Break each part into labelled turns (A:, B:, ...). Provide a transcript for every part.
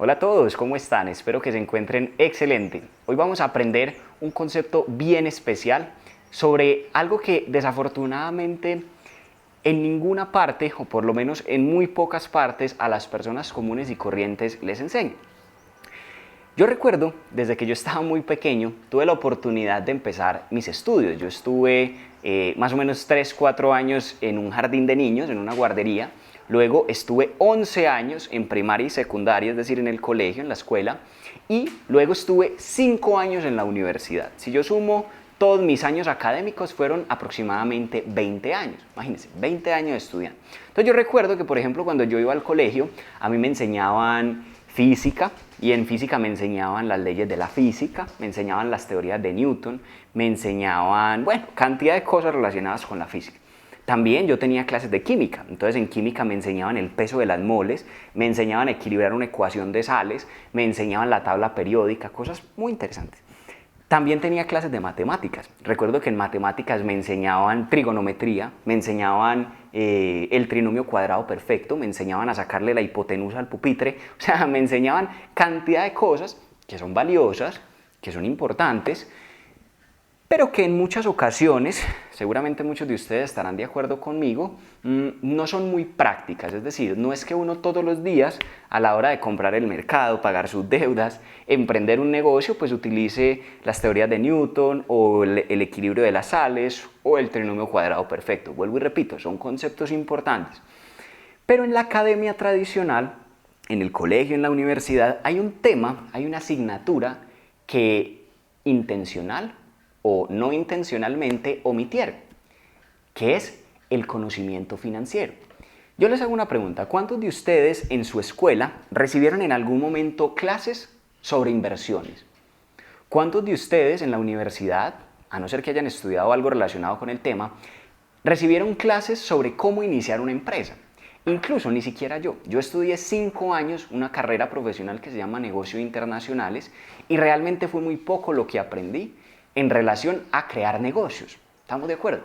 A: Hola a todos, ¿cómo están? Espero que se encuentren excelente. Hoy vamos a aprender un concepto bien especial sobre algo que desafortunadamente en ninguna parte, o por lo menos en muy pocas partes, a las personas comunes y corrientes les enseñan. Yo recuerdo, desde que yo estaba muy pequeño, tuve la oportunidad de empezar mis estudios. Yo estuve más o menos 3, 4 años en un jardín de niños, en una guardería. Luego estuve 11 años en primaria y secundaria, es decir, en el colegio, en la escuela. Y luego estuve 5 años en la universidad. Si yo sumo todos mis años académicos, fueron aproximadamente 20 años. Imagínense, 20 años estudiando. Entonces yo recuerdo que, por ejemplo, cuando yo iba al colegio, a mí me enseñaban física, y en física me enseñaban las leyes de la física, me enseñaban las teorías de Newton, me enseñaban, bueno, cantidad de cosas relacionadas con la física. También yo tenía clases de química, entonces en química me enseñaban el peso de las moles, me enseñaban a equilibrar una ecuación de sales, me enseñaban la tabla periódica, cosas muy interesantes. También tenía clases de matemáticas. Recuerdo que en matemáticas me enseñaban trigonometría, me enseñaban el trinomio cuadrado perfecto, me enseñaban a sacarle la hipotenusa al pupitre, o sea, me enseñaban cantidad de cosas que son valiosas, que son importantes, pero que en muchas ocasiones, seguramente muchos de ustedes estarán de acuerdo conmigo, no son muy prácticas. Es decir, no es que uno todos los días, a la hora de comprar el mercado, pagar sus deudas, emprender un negocio, pues utilice las teorías de Newton o el equilibrio de las sales o el trinomio cuadrado perfecto. Vuelvo y repito, son conceptos importantes. Pero en la academia tradicional, en el colegio, en la universidad, hay un tema, hay una asignatura que intencional o no intencionalmente omitieron, que es el conocimiento financiero. Yo les hago una pregunta, ¿cuántos de ustedes en su escuela recibieron en algún momento clases sobre inversiones? ¿Cuántos de ustedes en la universidad, a no ser que hayan estudiado algo relacionado con el tema, recibieron clases sobre cómo iniciar una empresa? Incluso ni siquiera yo. Yo estudié 5 años una carrera profesional que se llama Negocios Internacionales y realmente fue muy poco lo que aprendí en relación a crear negocios. ¿Estamos de acuerdo?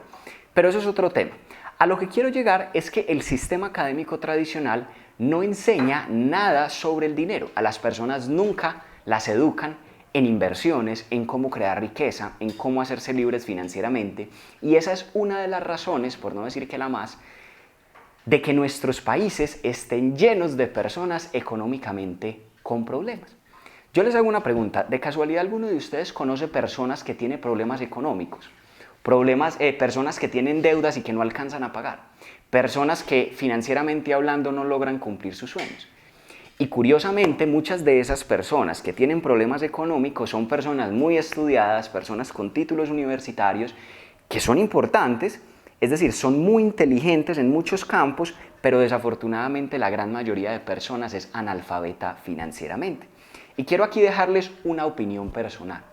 A: Pero eso es otro tema. A lo que quiero llegar es que el sistema académico tradicional no enseña nada sobre el dinero. A las personas nunca las educan en inversiones, en cómo crear riqueza, en cómo hacerse libres financieramente. Y esa es una de las razones, por no decir que la más, de que nuestros países estén llenos de personas económicamente con problemas. Yo les hago una pregunta, ¿de casualidad alguno de ustedes conoce personas que tienen problemas económicos? Personas que tienen deudas y que no alcanzan a pagar, personas que financieramente hablando no logran cumplir sus sueños. Y curiosamente muchas de esas personas que tienen problemas económicos son personas muy estudiadas, personas con títulos universitarios, que son importantes, es decir, son muy inteligentes en muchos campos, pero desafortunadamente la gran mayoría de personas es analfabeta financieramente. Y quiero aquí dejarles una opinión personal.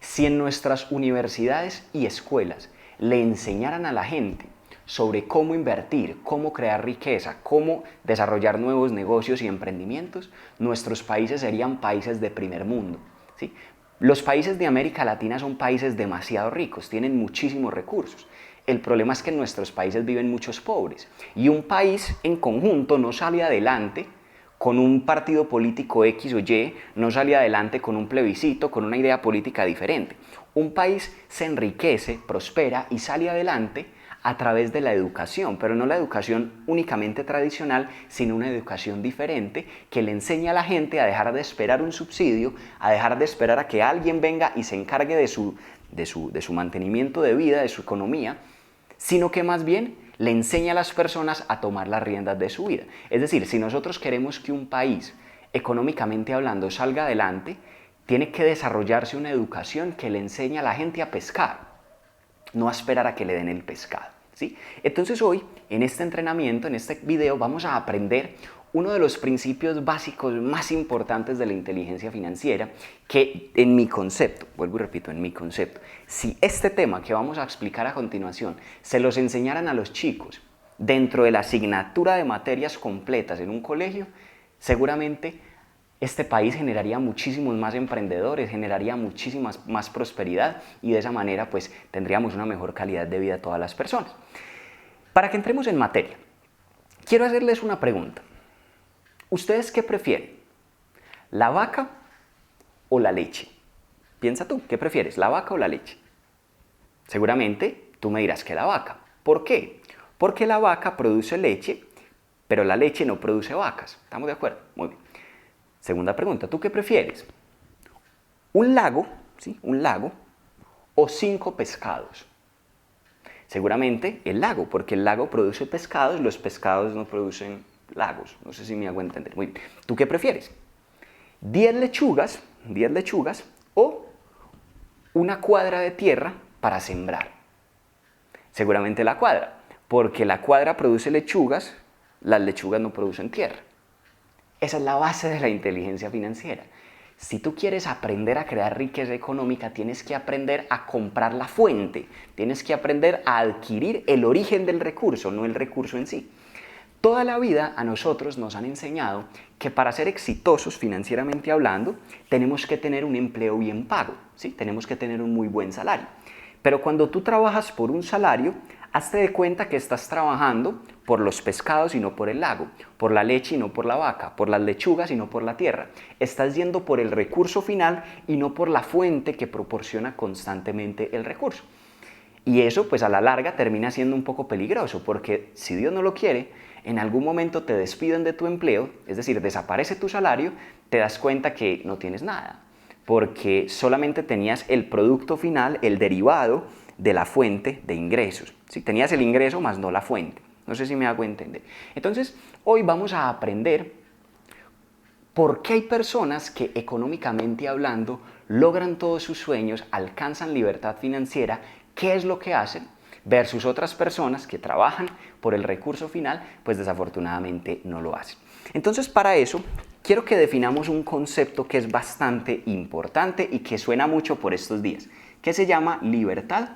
A: Si en nuestras universidades y escuelas le enseñaran a la gente sobre cómo invertir, cómo crear riqueza, cómo desarrollar nuevos negocios y emprendimientos, nuestros países serían países de primer mundo, ¿sí? Los países de América Latina son países demasiado ricos, tienen muchísimos recursos. El problema es que en nuestros países viven muchos pobres y un país en conjunto no sale adelante con un partido político X o Y, no sale adelante con un plebiscito, con una idea política diferente. Un país se enriquece, prospera y sale adelante a través de la educación, pero no la educación únicamente tradicional, sino una educación diferente que le enseña a la gente a dejar de esperar un subsidio, a dejar de esperar a que alguien venga y se encargue de su mantenimiento de vida, de su economía, sino que más bien le enseña a las personas a tomar las riendas de su vida. Es decir, si nosotros queremos que un país, económicamente hablando, salga adelante, tiene que desarrollarse una educación que le enseñe a la gente a pescar, no a esperar a que le den el pescado, ¿sí? Entonces hoy, en este entrenamiento, en este video, vamos a aprender uno de los principios básicos más importantes de la inteligencia financiera, que en mi concepto, vuelvo y repito, en mi concepto, si este tema que vamos a explicar a continuación se los enseñaran a los chicos dentro de la asignatura de materias completas en un colegio, seguramente este país generaría muchísimos más emprendedores, generaría muchísima más prosperidad y de esa manera pues tendríamos una mejor calidad de vida a todas las personas. Para que entremos en materia, quiero hacerles una pregunta. ¿Ustedes qué prefieren? ¿La vaca o la leche? Piensa tú, ¿qué prefieres, la vaca o la leche? Seguramente tú me dirás que la vaca. ¿Por qué? Porque la vaca produce leche, pero la leche no produce vacas. ¿Estamos de acuerdo? Muy bien. Segunda pregunta, ¿tú qué prefieres? ¿Un lago, ¿sí? Un lago o 5 pescados? Seguramente el lago, porque el lago produce pescados, los pescados no producen lagos. No sé si me hago entender. Muy bien. ¿Tú qué prefieres? ¿10 lechugas o una cuadra de tierra para sembrar? Seguramente la cuadra, porque la cuadra produce lechugas, las lechugas no producen tierra. Esa es la base de la inteligencia financiera. Si tú quieres aprender a crear riqueza económica, tienes que aprender a comprar la fuente, tienes que aprender a adquirir el origen del recurso, no el recurso en sí. Toda la vida a nosotros nos han enseñado que para ser exitosos financieramente hablando, tenemos que tener un empleo bien pago, ¿sí? Tenemos que tener un muy buen salario. Pero cuando tú trabajas por un salario, hazte de cuenta que estás trabajando por los pescados y no por el lago, por la leche y no por la vaca, por las lechugas y no por la tierra. Estás yendo por el recurso final y no por la fuente que proporciona constantemente el recurso. Y eso pues a la larga termina siendo un poco peligroso, porque si Dios no lo quiere, en algún momento te despiden de tu empleo, es decir, desaparece tu salario, te das cuenta que no tienes nada, porque solamente tenías el producto final, el derivado de la fuente de ingresos. ¿Sí? Tenías el ingreso más no la fuente. No sé si me hago entender. Entonces, hoy vamos a aprender por qué hay personas que económicamente hablando logran todos sus sueños, alcanzan libertad financiera, qué es lo que hacen, versus otras personas que trabajan por el recurso final, pues desafortunadamente no lo hacen. Entonces, para eso, quiero que definamos un concepto que es bastante importante y que suena mucho por estos días, que se llama libertad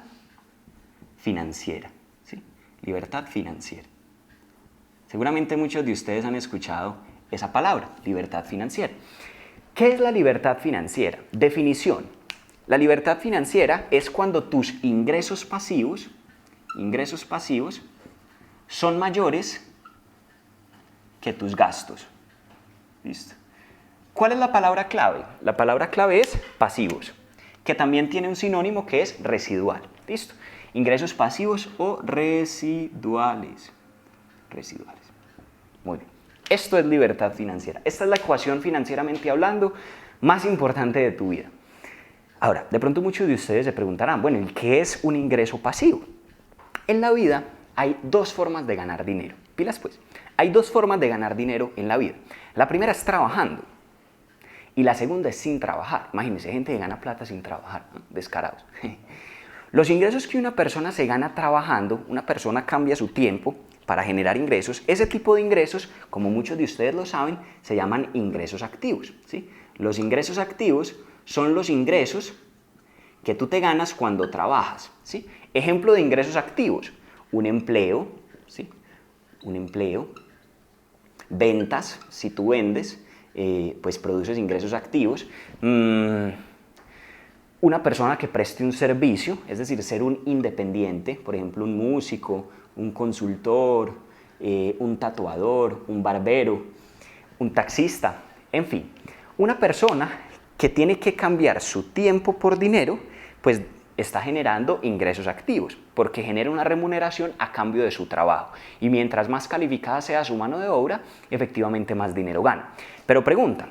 A: financiera. ¿Sí? Libertad financiera. Seguramente muchos de ustedes han escuchado esa palabra, libertad financiera. ¿Qué es la libertad financiera? Definición. La libertad financiera es cuando tus ingresos pasivos son mayores que tus gastos. ¿Listo? ¿Cuál es la palabra clave? La palabra clave es pasivos, que también tiene un sinónimo que es residual. ¿Listo? Ingresos pasivos o residuales. Residuales. Muy bien. Esto es libertad financiera. Esta es la ecuación financieramente hablando más importante de tu vida. Ahora, de pronto muchos de ustedes se preguntarán, bueno, ¿y qué es un ingreso pasivo? En la vida hay dos formas de ganar dinero. Pilas pues. Hay dos formas de ganar dinero en la vida. La primera es trabajando y la segunda es sin trabajar. Imagínense, gente que gana plata sin trabajar, ¿no? Descarados. Los ingresos que una persona se gana trabajando, una persona cambia su tiempo para generar ingresos. Ese tipo de ingresos, como muchos de ustedes lo saben, se llaman ingresos activos. ¿Sí? Los ingresos activos son los ingresos que tú te ganas cuando trabajas. ¿Sí? Ejemplo de ingresos activos, un empleo, ¿sí? Un empleo, ventas, si tú vendes, pues produces ingresos activos. Una persona que preste un servicio, es decir, ser un independiente, por ejemplo, un músico, un consultor, un tatuador, un barbero, un taxista, en fin, una persona que tiene que cambiar su tiempo por dinero, pues está generando ingresos activos, porque genera una remuneración a cambio de su trabajo. Y mientras más calificada sea su mano de obra, efectivamente más dinero gana. Pero pregunta,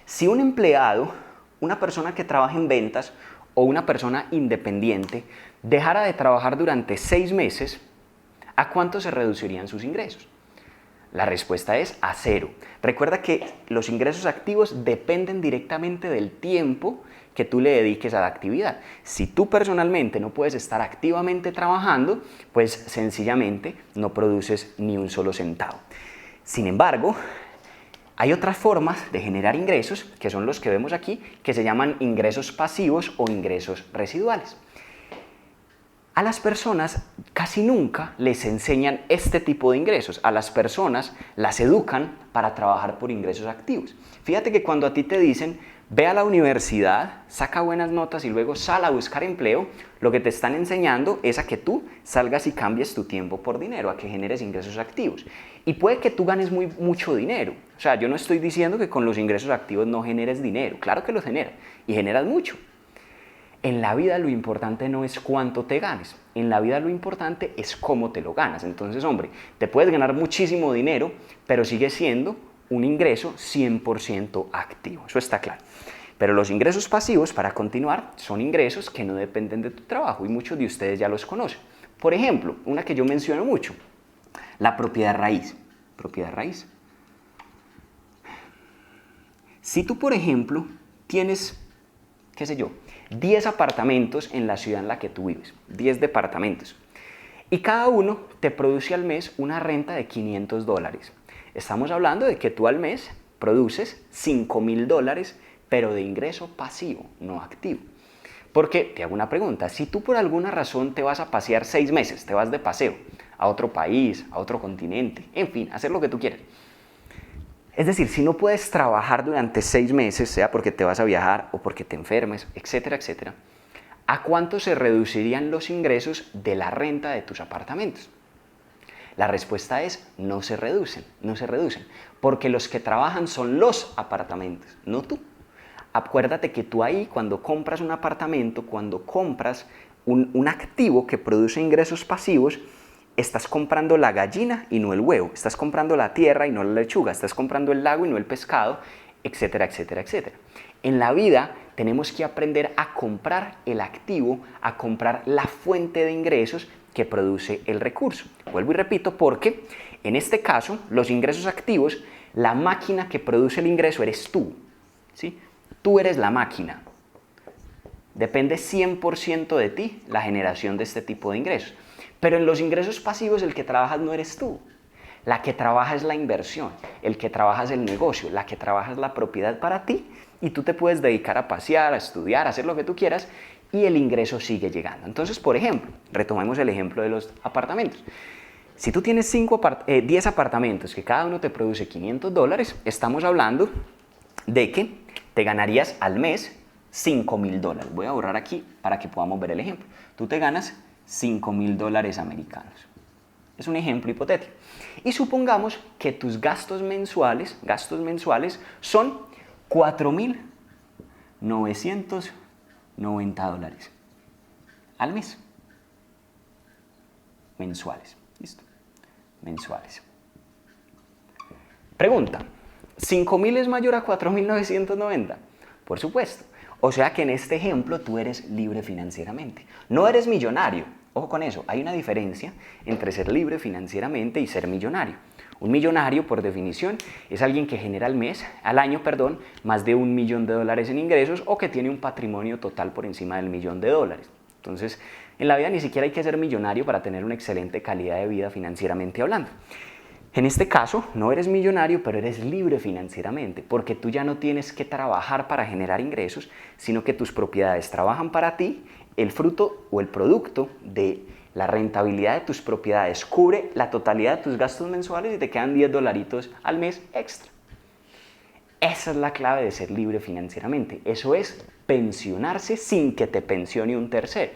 A: si un empleado, una persona que trabaja en ventas o una persona independiente, dejara de trabajar durante 6 meses, ¿a cuánto se reducirían sus ingresos? La respuesta es a 0. Recuerda que los ingresos activos dependen directamente del tiempo que tú le dediques a la actividad. Si tú personalmente no puedes estar activamente trabajando, pues sencillamente no produces ni un solo centavo. Sin embargo, hay otras formas de generar ingresos, que son los que vemos aquí, que se llaman ingresos pasivos o ingresos residuales. A las personas casi nunca les enseñan este tipo de ingresos. A las personas las educan para trabajar por ingresos activos. Fíjate que cuando a ti te dicen, ve a la universidad, saca buenas notas y luego sal a buscar empleo, lo que te están enseñando es a que tú salgas y cambies tu tiempo por dinero, a que generes ingresos activos. Y puede que tú ganes mucho dinero. O sea, yo no estoy diciendo que con los ingresos activos no generes dinero. Claro que los generas y generas mucho. En la vida lo importante no es cuánto te ganes, en la vida lo importante es cómo te lo ganas. Entonces, hombre, te puedes ganar muchísimo dinero, pero sigue siendo un ingreso 100% activo, eso está claro. Pero los ingresos pasivos, para continuar, son ingresos que no dependen de tu trabajo y muchos de ustedes ya los conocen. Por ejemplo, una que yo menciono mucho, la propiedad raíz. Propiedad raíz. Si tú, por ejemplo, tienes, qué sé yo, 10 apartamentos en la ciudad en la que tú vives, 10 departamentos, y cada uno te produce al mes una renta de $500. Estamos hablando de que tú al mes produces $5,000, pero de ingreso pasivo, no activo. Porque te hago una pregunta, si tú por alguna razón te vas a pasear 6 meses, te vas de paseo a otro país, a otro continente, en fin, hacer lo que tú quieras. Es decir, si no puedes trabajar durante 6 meses, sea porque te vas a viajar o porque te enfermes, etcétera, etcétera, ¿a cuánto se reducirían los ingresos de la renta de tus apartamentos? La respuesta es no se reducen, porque los que trabajan son los apartamentos, no tú. Acuérdate que tú ahí, cuando compras un apartamento, cuando compras un activo que produce ingresos pasivos, estás comprando la gallina y no el huevo, estás comprando la tierra y no la lechuga, estás comprando el lago y no el pescado, etcétera, etcétera, etcétera. En la vida tenemos que aprender a comprar el activo, a comprar la fuente de ingresos que produce el recurso. Vuelvo y repito, porque en este caso, los ingresos activos, la máquina que produce el ingreso eres tú, ¿sí? Tú eres la máquina. Depende 100% de ti la generación de este tipo de ingresos. Pero en los ingresos pasivos el que trabajas no eres tú. La que trabaja es la inversión, el que trabaja es el negocio, la que trabaja es la propiedad para ti y tú te puedes dedicar a pasear, a estudiar, a hacer lo que tú quieras y el ingreso sigue llegando. Entonces, por ejemplo, retomemos el ejemplo de los apartamentos. Si tú tienes 10 apartamentos que cada uno te produce $500, estamos hablando de que te ganarías al mes $5,000. Voy a borrar aquí para que podamos ver el ejemplo. Tú te ganas $5,000 americanos. Es un ejemplo hipotético. Y supongamos que tus gastos mensuales son $4,990 al mes. Mensuales. ¿Listo? Mensuales. Pregunta, ¿5,000 es mayor a 4,990? Por supuesto. O sea que en este ejemplo tú eres libre financieramente. No eres millonario. Ojo con eso, hay una diferencia entre ser libre financieramente y ser millonario. Un millonario, por definición, es alguien que genera al año, más de $1 millón en ingresos o que tiene un patrimonio total por encima del $1 millón. Entonces, en la vida ni siquiera hay que ser millonario para tener una excelente calidad de vida financieramente hablando. En este caso, no eres millonario, pero eres libre financieramente, porque tú ya no tienes que trabajar para generar ingresos, sino que tus propiedades trabajan para ti, el fruto o el producto de la rentabilidad de tus propiedades cubre la totalidad de tus gastos mensuales y te quedan $10 al mes extra. Esa es la clave de ser libre financieramente. Eso es pensionarse sin que te pensione un tercero.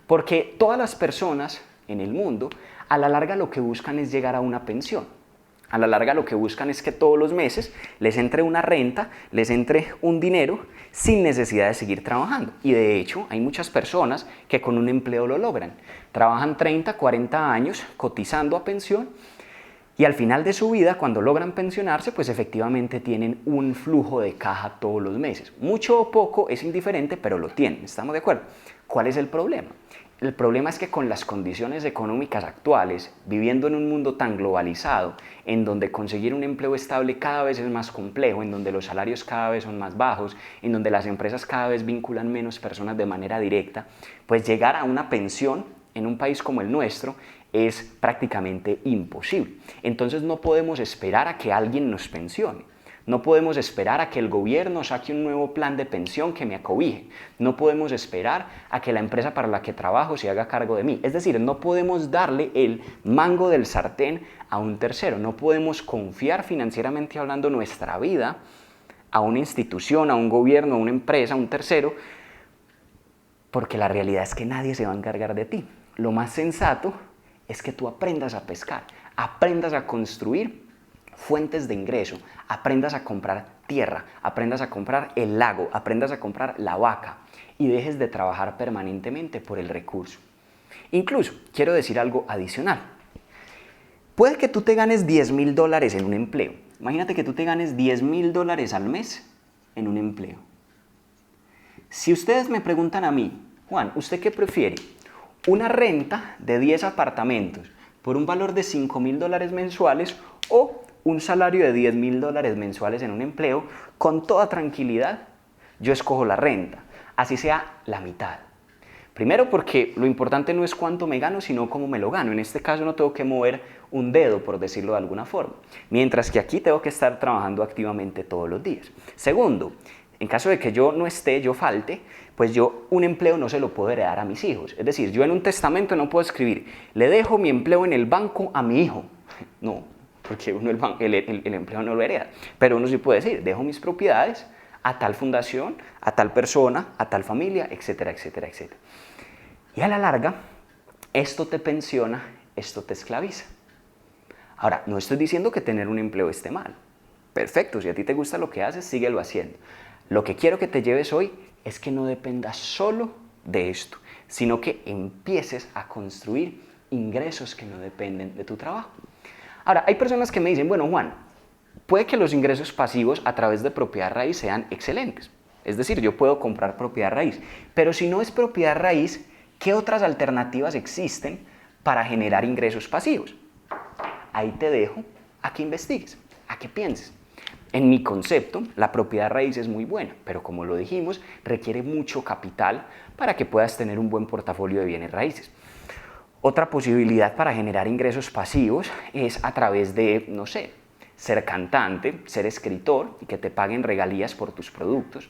A: Porque todas las personas en el mundo, a la larga lo que buscan es llegar a una pensión. A la larga lo que buscan es que todos los meses les entre una renta, les entre un dinero sin necesidad de seguir trabajando. Y de hecho hay muchas personas que con un empleo lo logran. Trabajan 30, 40 años cotizando a pensión y al final de su vida, cuando logran pensionarse, pues efectivamente tienen un flujo de caja todos los meses. Mucho o poco es indiferente, pero lo tienen. ¿Estamos de acuerdo? ¿Cuál es el problema? El problema es que con las condiciones económicas actuales, viviendo en un mundo tan globalizado, en donde conseguir un empleo estable cada vez es más complejo, en donde los salarios cada vez son más bajos, en donde las empresas cada vez vinculan menos personas de manera directa, pues llegar a una pensión en un país como el nuestro es prácticamente imposible. Entonces no podemos esperar a que alguien nos pensione. No podemos esperar a que el gobierno saque un nuevo plan de pensión que me acobije. No podemos esperar a que la empresa para la que trabajo se haga cargo de mí. Es decir, no podemos darle el mango del sartén a un tercero. No podemos confiar financieramente hablando nuestra vida a una institución, a un gobierno, a una empresa, a un tercero, porque la realidad es que nadie se va a encargar de ti. Lo más sensato es que tú aprendas a pescar, aprendas a construir fuentes de ingreso, aprendas a comprar tierra, aprendas a comprar el lago, aprendas a comprar la vaca y dejes de trabajar permanentemente por el recurso. Incluso, quiero decir algo adicional. Puede que tú te ganes $10,000 en un empleo. Imagínate que tú te ganes $10,000 al mes en un empleo. Si ustedes me preguntan a mí, Juan, ¿usted qué prefiere? ¿Una renta de 10 apartamentos por un valor de $5,000 mensuales o un salario de $10,000 mensuales en un empleo? Con toda tranquilidad, yo escojo la renta, así sea la mitad. Primero porque lo importante no es cuánto me gano, sino cómo me lo gano. En este caso no tengo que mover un dedo, por decirlo de alguna forma. Mientras que aquí tengo que estar trabajando activamente todos los días. Segundo, en caso de que yo no esté, yo falte, pues yo un empleo no se lo puedo heredar a mis hijos. Es decir, yo en un testamento no puedo escribir, le dejo mi empleo en el banco a mi hijo. No, porque uno el empleo no lo hereda. Pero uno sí puede decir, dejo mis propiedades a tal fundación, a tal persona, a tal familia, etcétera, etcétera, etcétera. Y a la larga, esto te pensiona, esto te esclaviza. Ahora, no estoy diciendo que tener un empleo esté mal. Perfecto, si a ti te gusta lo que haces, síguelo haciendo. Lo que quiero que te lleves hoy es que no dependas solo de esto, sino que empieces a construir ingresos que no dependen de tu trabajo. Ahora, hay personas que me dicen, bueno, Juan, puede que los ingresos pasivos a través de propiedad raíz sean excelentes. Es decir, yo puedo comprar propiedad raíz, pero si no es propiedad raíz, ¿qué otras alternativas existen para generar ingresos pasivos? Ahí te dejo a que investigues, a que pienses. En mi concepto, la propiedad raíz es muy buena, pero como lo dijimos, requiere mucho capital para que puedas tener un buen portafolio de bienes raíces. Otra posibilidad para generar ingresos pasivos es a través de, no sé, ser cantante, ser escritor y que te paguen regalías por tus productos.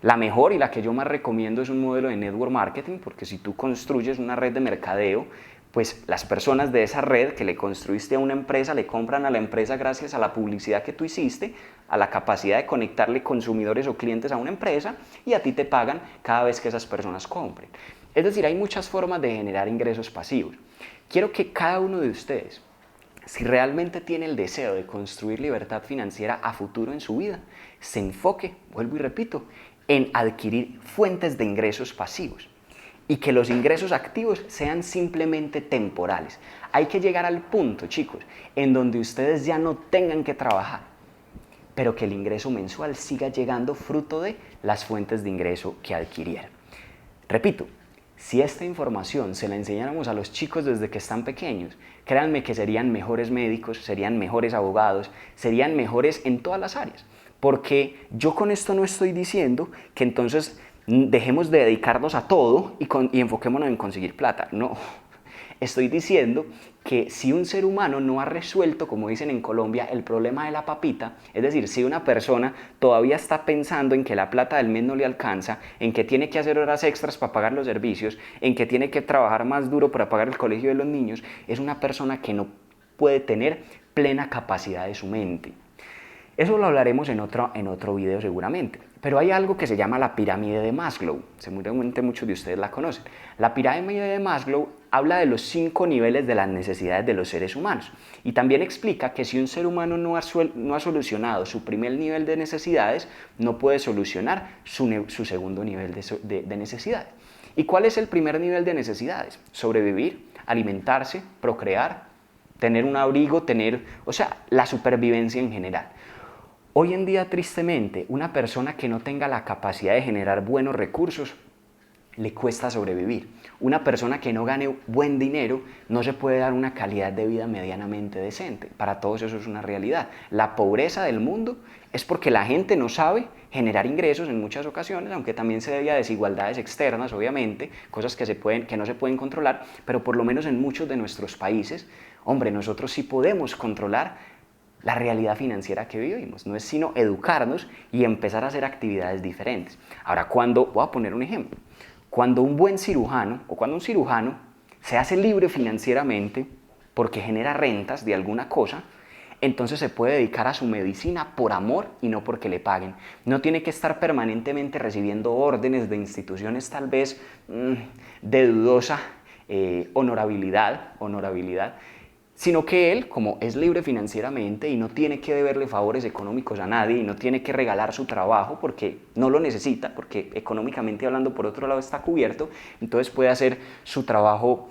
A: La mejor y la que yo más recomiendo es un modelo de network marketing, porque si tú construyes una red de mercadeo, pues las personas de esa red que le construiste a una empresa le compran a la empresa gracias a la publicidad que tú hiciste, a la capacidad de conectarle consumidores o clientes a una empresa y a ti te pagan cada vez que esas personas compren. Es decir, hay muchas formas de generar ingresos pasivos. Quiero que cada uno de ustedes, si realmente tiene el deseo de construir libertad financiera a futuro en su vida, se enfoque, vuelvo y repito, en adquirir fuentes de ingresos pasivos y que los ingresos activos sean simplemente temporales. Hay que llegar al punto, chicos, en donde ustedes ya no tengan que trabajar, pero que el ingreso mensual siga llegando fruto de las fuentes de ingreso que adquirieron. Repito, si esta información se la enseñáramos a los chicos desde que están pequeños, créanme que serían mejores médicos, serían mejores abogados, serían mejores en todas las áreas. Porque yo con esto no estoy diciendo que entonces dejemos de dedicarnos a todo y enfoquémonos en conseguir plata. No, estoy diciendo que si un ser humano no ha resuelto, como dicen en Colombia, el problema de la papita, es decir, si una persona todavía está pensando en que la plata del mes no le alcanza, en que tiene que hacer horas extras para pagar los servicios, en que tiene que trabajar más duro para pagar el colegio de los niños, es una persona que no puede tener plena capacidad de su mente. Eso lo hablaremos en otro video seguramente. Pero hay algo que se llama la pirámide de Maslow. Seguramente muchos de ustedes la conocen. La pirámide de Maslow habla de los 5 niveles de las necesidades de los seres humanos. Y también explica que si un ser humano no ha solucionado su primer nivel de necesidades, no puede solucionar su segundo nivel de necesidades. ¿Y cuál es el primer nivel de necesidades? Sobrevivir, alimentarse, procrear, tener un abrigo, la supervivencia en general. Hoy en día, tristemente, una persona que no tenga la capacidad de generar buenos recursos, le cuesta sobrevivir. Una persona que no gane buen dinero no se puede dar una calidad de vida medianamente decente. Para todos eso es una realidad. La pobreza del mundo es porque la gente no sabe generar ingresos en muchas ocasiones, aunque también se debe a desigualdades externas, obviamente, cosas que no se pueden controlar, pero por lo menos en muchos de nuestros países, hombre, nosotros sí podemos controlar la realidad financiera que vivimos. No es sino educarnos y empezar a hacer actividades diferentes. Ahora, voy a poner un ejemplo, cuando un buen cirujano o cuando un cirujano se hace libre financieramente porque genera rentas de alguna cosa, entonces se puede dedicar a su medicina por amor y no porque le paguen. No tiene que estar permanentemente recibiendo órdenes de instituciones tal vez de dudosa honorabilidad, sino que él, como es libre financieramente y no tiene que deberle favores económicos a nadie y no tiene que regalar su trabajo porque no lo necesita, porque económicamente hablando por otro lado está cubierto, entonces puede hacer su trabajo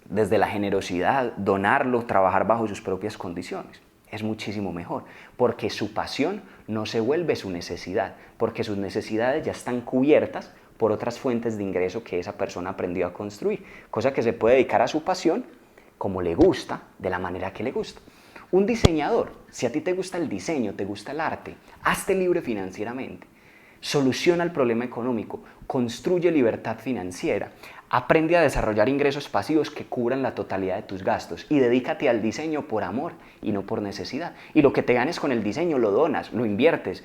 A: desde la generosidad, donarlo, trabajar bajo sus propias condiciones. Es muchísimo mejor, porque su pasión no se vuelve su necesidad, porque sus necesidades ya están cubiertas por otras fuentes de ingreso que esa persona aprendió a construir, cosa que se puede dedicar a su pasión como le gusta, de la manera que le gusta. Un diseñador, si a ti te gusta el diseño, te gusta el arte, hazte libre financieramente. Soluciona el problema económico, construye libertad financiera, aprende a desarrollar ingresos pasivos que cubran la totalidad de tus gastos y dedícate al diseño por amor y no por necesidad. Y lo que te ganes con el diseño lo donas, lo inviertes,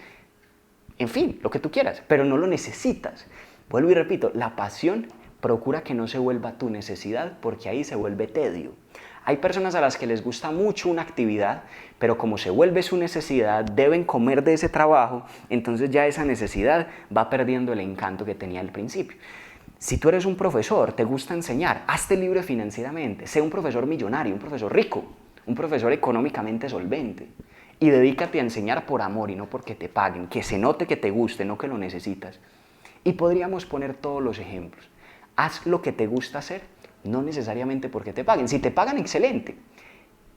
A: en fin, lo que tú quieras, pero no lo necesitas. Vuelvo y repito, la pasión procura que no se vuelva tu necesidad porque ahí se vuelve tedio. Hay personas a las que les gusta mucho una actividad, pero como se vuelve su necesidad, deben comer de ese trabajo, entonces ya esa necesidad va perdiendo el encanto que tenía al principio. Si tú eres un profesor, te gusta enseñar, hazte libre financieramente, sé un profesor millonario, un profesor rico, un profesor económicamente solvente y dedícate a enseñar por amor y no porque te paguen, que se note que te guste, no que lo necesitas. Y podríamos poner todos los ejemplos. Haz lo que te gusta hacer, no necesariamente porque te paguen. Si te pagan, excelente.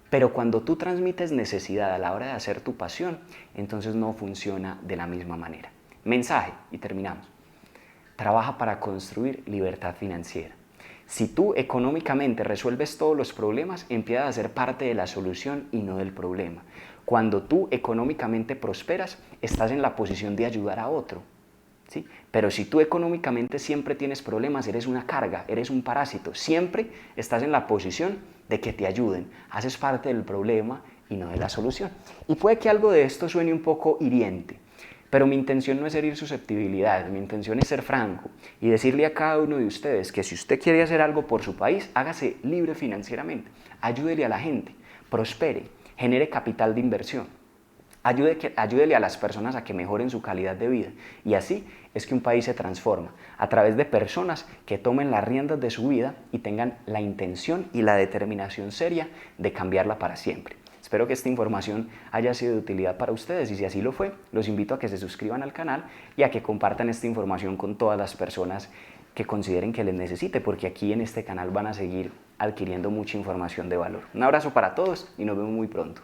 A: Pero cuando tú transmites necesidad a la hora de hacer tu pasión, entonces no funciona de la misma manera. Mensaje, y terminamos. Trabaja para construir libertad financiera. Si tú económicamente resuelves todos los problemas, empiezas a ser parte de la solución y no del problema. Cuando tú económicamente prosperas, estás en la posición de ayudar a otro. ¿Sí? Pero si tú económicamente siempre tienes problemas, eres una carga, eres un parásito, siempre estás en la posición de que te ayuden, haces parte del problema y no de la solución. Y puede que algo de esto suene un poco hiriente, pero mi intención no es herir susceptibilidades, mi intención es ser franco y decirle a cada uno de ustedes que si usted quiere hacer algo por su país, hágase libre financieramente, ayúdele a la gente, prospere, genere capital de inversión. Ayúdele a las personas a que mejoren su calidad de vida. Y así es que un país se transforma, a través de personas que tomen las riendas de su vida y tengan la intención y la determinación seria de cambiarla para siempre. Espero que esta información haya sido de utilidad para ustedes y si así lo fue, los invito a que se suscriban al canal y a que compartan esta información con todas las personas que consideren que les necesite, porque aquí en este canal van a seguir adquiriendo mucha información de valor. Un abrazo para todos y nos vemos muy pronto.